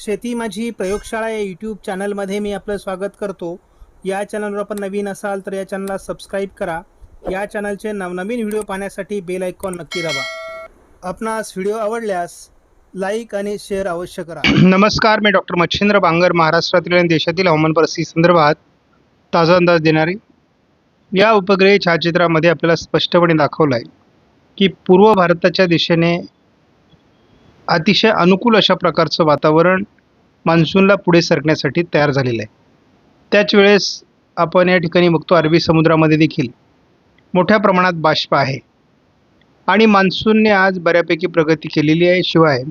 शेती माझी प्रयोगशाळा या यूट्यूब चॅनलमध्ये मी आपलं स्वागत करतो. या चॅनलवर आपण नवीन असाल तर या चॅनलला सबस्क्राईब करा. या चॅनलचे नवनवीन व्हिडिओ पाहण्यासाठी बेल आयकॉन नक्की दाबा. आपणास व्हिडिओ आवडल्यास लाईक आणि शेअर अवश्य करा. नमस्कार, मी डॉक्टर मच्छिंद्र बांगर, महाराष्ट्रातील आणि देशातील हवामान परिस्थिती संदर्भात ताजा अंदाज देणारी या उपग्रही छायाचित्रामध्ये आपल्याला स्पष्टपणे दाखवलं आहे की पूर्व भारताच्या दिशेने अतिशय अनुकूल अशा प्रकारचं वातावरण मान्सूनला पुढे सरकण्यासाठी तयार झालेलं आहे. त्याच वेळेस आपण या ठिकाणी बघतो अरबी समुद्रामध्ये देखील मोठ्या प्रमाणात बाष्प आहे आणि मान्सूनने आज बऱ्यापैकी प्रगती केलेली आहे. शिवाय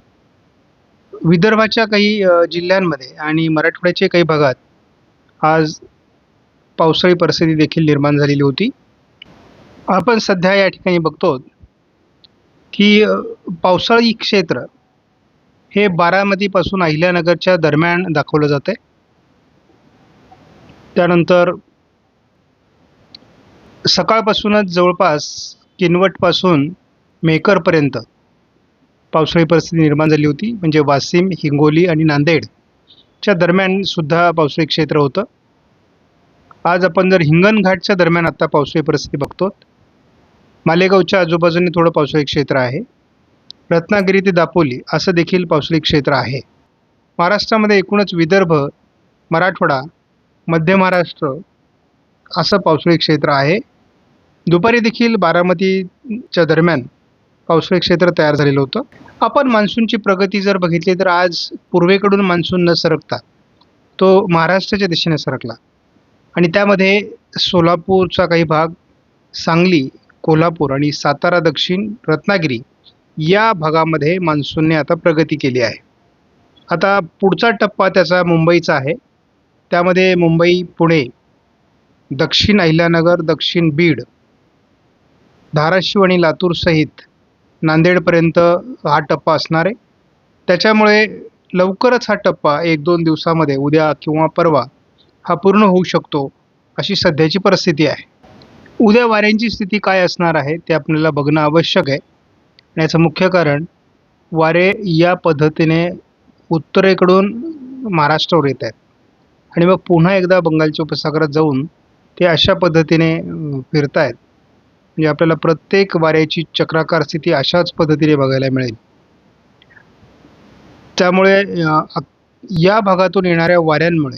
विदर्भाच्या काही जिल्ह्यांमध्ये आणि मराठवाड्याच्या काही भागात आज पावसाळी परिस्थिती देखील निर्माण झालेली होती. आपण सध्या या ठिकाणी बघतो की पावसाळी क्षेत्र हे बारामतीपासून अहिल्यानगरच्या दरम्यान दाखवलं जातं आहे. त्यानंतर सकाळपासूनच जवळपास किनवटपासून मेहकरपर्यंत पावसाळी परिस्थिती निर्माण झाली होती. म्हणजे वाशिम, हिंगोली आणि नांदेडच्या दरम्यान सुद्धा पावसाळी क्षेत्र होतं. आज आपण जर हिंगणघाटच्या दरम्यान आता पावसाळी परिस्थिती बघतो. मालेगावच्या आजूबाजूने थोडं पावसाळी क्षेत्र आहे. रत्नागिरी ते दापोली असं देखील पावसाळी क्षेत्र आहे. महाराष्ट्रामध्ये एकूणच विदर्भ, मराठवाडा, मध्य महाराष्ट्र असं पावसाळी क्षेत्र आहे. दुपारी देखील बारामतीच्या दरम्यान पावसाळी क्षेत्र तयार झालेलं होतं. आपण मान्सूनची प्रगती जर बघितली तर आज पूर्वेकडून मान्सून न सरकता तो महाराष्ट्राच्या दिशेने सरकला आणि त्यामध्ये सोलापूरचा काही भाग, सांगली, कोल्हापूर आणि सातारा दक्षिण, रत्नागिरी या भागामध्ये मान्सूनने आता प्रगती केली आहे. आता पुढचा टप्पा त्याचा मुंबईचा आहे. त्यामध्ये मुंबई, पुणे, दक्षिण अहिल्यानगर, दक्षिण बीड, धाराशिव आणि लातूर सहित नांदेडपर्यंत हा टप्पा असणार आहे. त्याच्यामुळे लवकरच हा टप्पा 1-2 दिवसामध्ये, उद्या किंवा परवा हा पूर्ण होऊ शकतो अशी सध्याची परिस्थिती आहे. उद्या वाऱ्यांची स्थिती काय असणार आहे ते आपल्याला बघणं आवश्यक आहे. आणि याचं मुख्य कारण वारे या पद्धतीने उत्तरेकडून महाराष्ट्रावर येत आहेत आणि मग पुन्हा एकदा बंगालच्या उपसागरात जाऊन ते अशा पद्धतीने फिरत आहेत. म्हणजे आपल्याला प्रत्येक वाऱ्याची चक्राकार स्थिती अशाच पद्धतीने बघायला मिळेल. त्यामुळे या भागातून येणाऱ्या वाऱ्यांमुळे,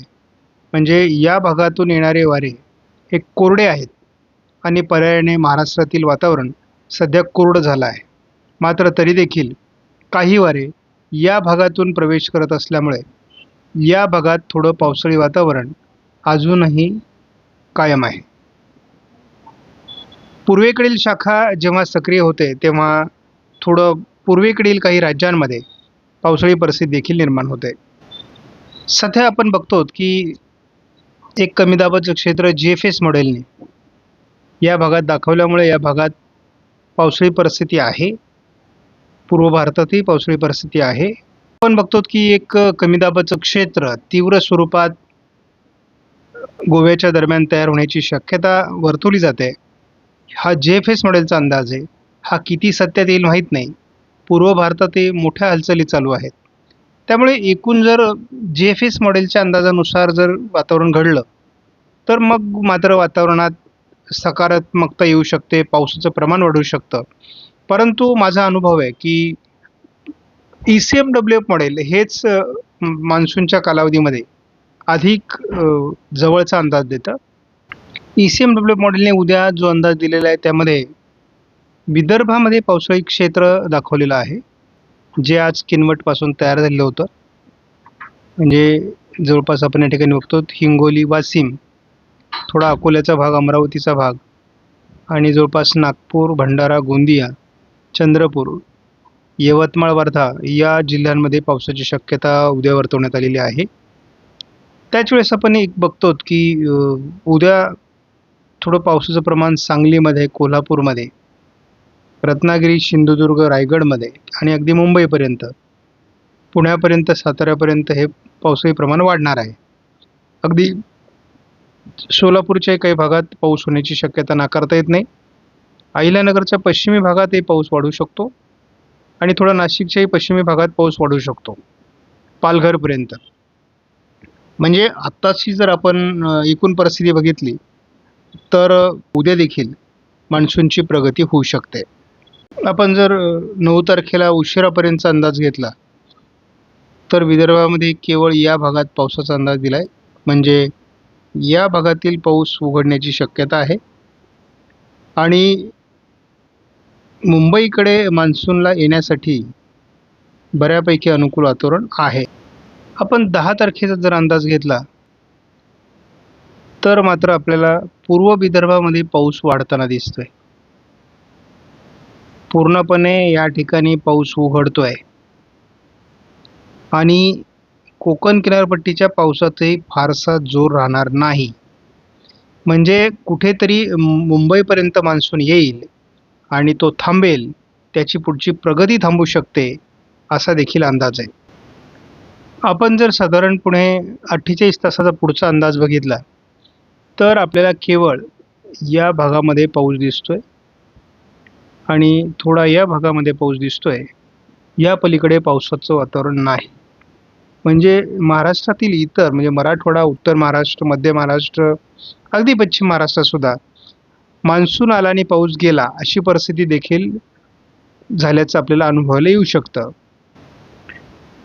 म्हणजे या भागातून येणारे वारे हे कोरडे आहेत आणि पर्यायाने महाराष्ट्रातील वातावरण सध्या कोरडं झालं आहे. मात्र तरी देखील काही वारे या भागातून प्रवेश करत असल्यामुळे या भागात थोडं पावसाळी वातावरण अजूनही कायम आहे. पूर्वेकडील शाखा जेव्हा सक्रिय होते तेव्हा थोडं पूर्वेकडील काही राज्यांमध्ये पावसाळी परिस्थिती देखील निर्माण होते. सध्या आपण बघतो की एक कमी दाबाचं क्षेत्र GFS मॉडेलने या भागात दाखवल्यामुळे या भागात पावसाळी परिस्थिती आहे. पूर्व भारतातही पावसाळी परिस्थिती आहे. आपण बघतो की एक कमी दाबाचं क्षेत्र तीव्र स्वरूपात गोव्याच्या दरम्यान तयार होण्याची शक्यता वर्तवली जाते. हा GFS मॉडेलचा अंदाज आहे. हा किती सत्यात येईल माहीत नाही. पूर्व भारतातही मोठ्या हालचाली चालू आहेत. त्यामुळे एकूण जर GFS मॉडेलच्या अंदाजानुसार जर वातावरण घडलं तर मग मात्र वातावरणात सकारात्मकता येऊ शकते, पावसाचं प्रमाण वाढू शकतं. परंतु माझा अनुभव आहे की ECMWF मॉडेल हेच मान्सूनच्या कालावधीमध्ये अधिक जवळचा अंदाज देतं. ECMWF मॉडेलने उद्या जो अंदाज दिलेला आहे त्यामध्ये विदर्भामध्ये पावसाळी क्षेत्र दाखवलेलं आहे, जे आज किनवटपासून तयार झालेलं होतं. म्हणजे जवळपास आपण या ठिकाणी बघतो हिंगोली, वाशिम, थोडा अकोल्याचा भाग, अमरावतीचा भाग आणि जवळपास नागपूर, भंडारा, गोंदिया, चंद्रपूर, यवतमाळ, वर्धा या जिल्ह्यांमध्ये पावसाची शक्यता उद्या वर्तवण्यात आलेली आहे. त्याच वेळेस आपण एक बघतो की उद्या थोडं पावसाचं प्रमाण सांगलीमध्ये, कोल्हापूरमध्ये, रत्नागिरी, सिंधुदुर्ग, रायगडमध्ये आणि अगदी मुंबईपर्यंत, पुण्यापर्यंत, साताऱ्यापर्यंत हे पावसाळी प्रमाण वाढणार आहे. अगदी सोलापूरच्या काही भागात पाऊस होण्याची शक्यता नाकारता येत नाही. अहिल्यानगरच्या पश्चिमी भागातही पाऊस वाढू शकतो आणि थोडा नाशिकच्याही पश्चिमी भागात पाऊस वाढू शकतो. पालघरपर्यंत. म्हणजे आत्ताची जर आपण एकूण परिस्थिती बघितली तर उद्या देखील मान्सूनची प्रगती होऊ शकते. आपण जर 9 तारखेला उशिरापर्यंतचा अंदाज घेतला तर विदर्भामध्ये केवळ या भागात पावसाचा अंदाज दिला आहे. म्हणजे या भागातील पाऊस उघडण्याची शक्यता आहे आणि मुंबईकडे मान्सूनला येण्यासाठी बऱ्यापैकी अनुकूल वातावरण आहे. आपण 10 तारखेचा जर अंदाज घेतला तर मात्र आपल्याला पूर्व विदर्भामध्ये पाऊस वाढताना दिसतोय. पूर्णपणे या ठिकाणी पाऊस उघडतोय आणि कोकण किनारपट्टीच्या पावसातही फारसा जोर राहणार नाही. म्हणजे कुठेतरी मुंबईपर्यंत मान्सून येईल आणि तो थांबेल, त्याची पुढची प्रगती थांबू शकते असा देखील अंदाज आहे. आपण जर साधारणपणे 48 तासाचा पुढचा अंदाज बघितला तर आपल्याला केवळ या भागामध्ये पाऊस दिसतोय आणि थोडा या भागामध्ये पाऊस दिसतोय. या पलीकडे पावसाचं वातावरण नाही. म्हणजे महाराष्ट्रातील इतर म्हणजे मराठवाडा, उत्तर महाराष्ट्र, मध्य महाराष्ट्र, अगदी पश्चिम महाराष्ट्रातसुद्धा मान्सून आला आणि पाऊस गेला अशी परिस्थिती देखील झाल्याचं आपल्याला अनुभवायला येऊ शकतं.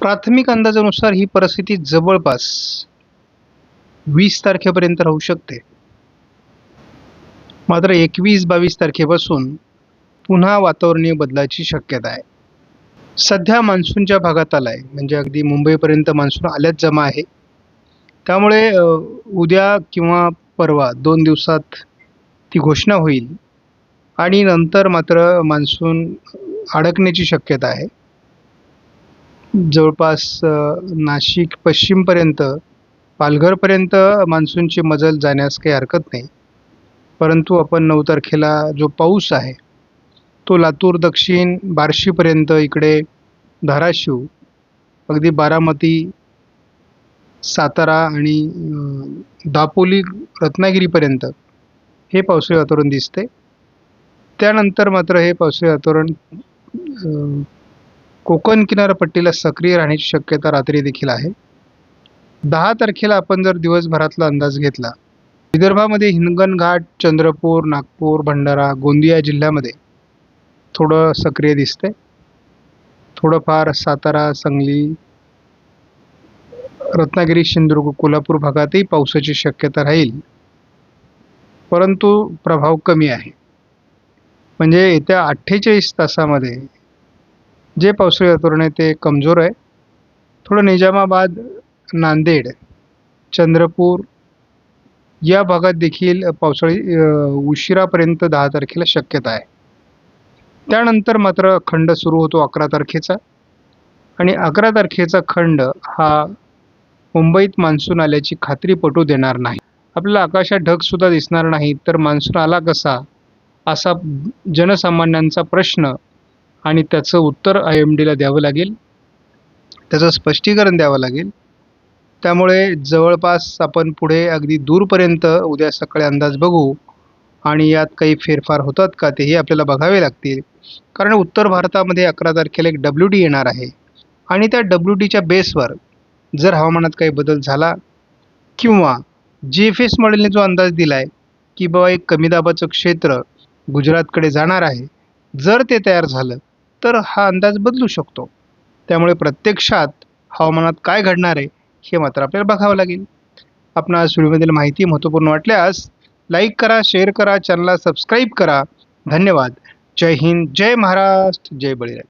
प्राथमिक अंदाजानुसार ही परिस्थिती जवळपास 20 तारखेपर्यंत राहू शकते. मात्र 21-22 तारखेपासून पुन्हा वातावरणीय बदलाची शक्यता आहे. सध्या मान्सूनच्या भागात आला आहे, म्हणजे अगदी मुंबईपर्यंत मान्सून आल्याच जमा आहे. त्यामुळे उद्या किंवा परवा 2 दिवसात ती घोषणा होईल आणि नंतर मात्र मान्सून अडकण्याची शक्यता आहे. जवळपास नाशिक पश्चिमपर्यंत, पालघरपर्यंत मान्सूनची मजल जाण्यास काही हरकत नाही. परंतु आपण 9 तारखेला जो पाऊस आहे तो लातूर दक्षिण, बार्शीपर्यंत, इकडे धाराशिव, अगदी बारामती, सातारा आणि दापोली, रत्नागिरीपर्यंत हे पावसाळी वातावरण दिसते. त्यानंतर मात्र हे पावसाळी वातावरण कोकण किनारपट्टीला सक्रिय राहण्याची शक्यता रात्री देखील आहे. 10 तारखेला आपण जर दिवसभरातला अंदाज घेतला, विदर्भामध्ये हिंगणघाट, चंद्रपूर, नागपूर, भंडारा, गोंदिया जिल्ह्यामध्ये थोडं सक्रिय दिसते. थोडंफार सातारा, सांगली, रत्नागिरी, सिंधुदुर्ग, कोल्हापूर भागातही पावसाची शक्यता राहील, परंतु प्रभाव कमी आहे. म्हणजे येत्या 48 तासामध्ये जे पावसाळी वातावरण आहे ते कमजोर आहे. थोडं निजामाबाद, नांदेड, चंद्रपूर या भागात देखील पावसाळी उशिरापर्यंत 10 तारखेला शक्यता आहे. त्यानंतर मात्र खंड सुरू होतो 11 तारखेचा आणि 11 तारखेचा खंड हा मुंबईत मान्सून आल्याची खात्री पटू देणार नाही. आपल्याला आकाशात ढगसुद्धा दिसणार नाही. तर मान्सून आला कसा असा जनसामान्यांचा प्रश्न आणि त्याचं उत्तर IMDला द्यावं लागेल, त्याचं स्पष्टीकरण द्यावं लागेल. त्यामुळे जवळपास आपण पुढे अगदी दूरपर्यंत उद्या सकाळी अंदाज बघू आणि यात काही फेरफार होतात का तेही आपल्याला बघावे लागतील. कारण उत्तर भारतामध्ये 11 तारखेला एक WD येणार आहे आणि त्या WDच्या बेसवर जर हवामानात काही बदल झाला किंवा GFS मॉडेलने जो अंदाज दिला आहे की बाबा एक कमी दाबाचं क्षेत्र गुजरातकडे जाणार आहे, जर ते तयार झालं तर हा अंदाज बदलू शकतो. त्यामुळे प्रत्यक्षात हवामानात काय घडणार आहे हे मात्र आपल्याला बघावं लागेल. आपणास व्हिडिओमधील माहिती महत्त्वपूर्ण वाटल्यास लाईक करा, शेअर करा, चॅनलला सबस्क्राईब करा. धन्यवाद. जय हिंद, जय महाराष्ट्र, जय बळीराजा.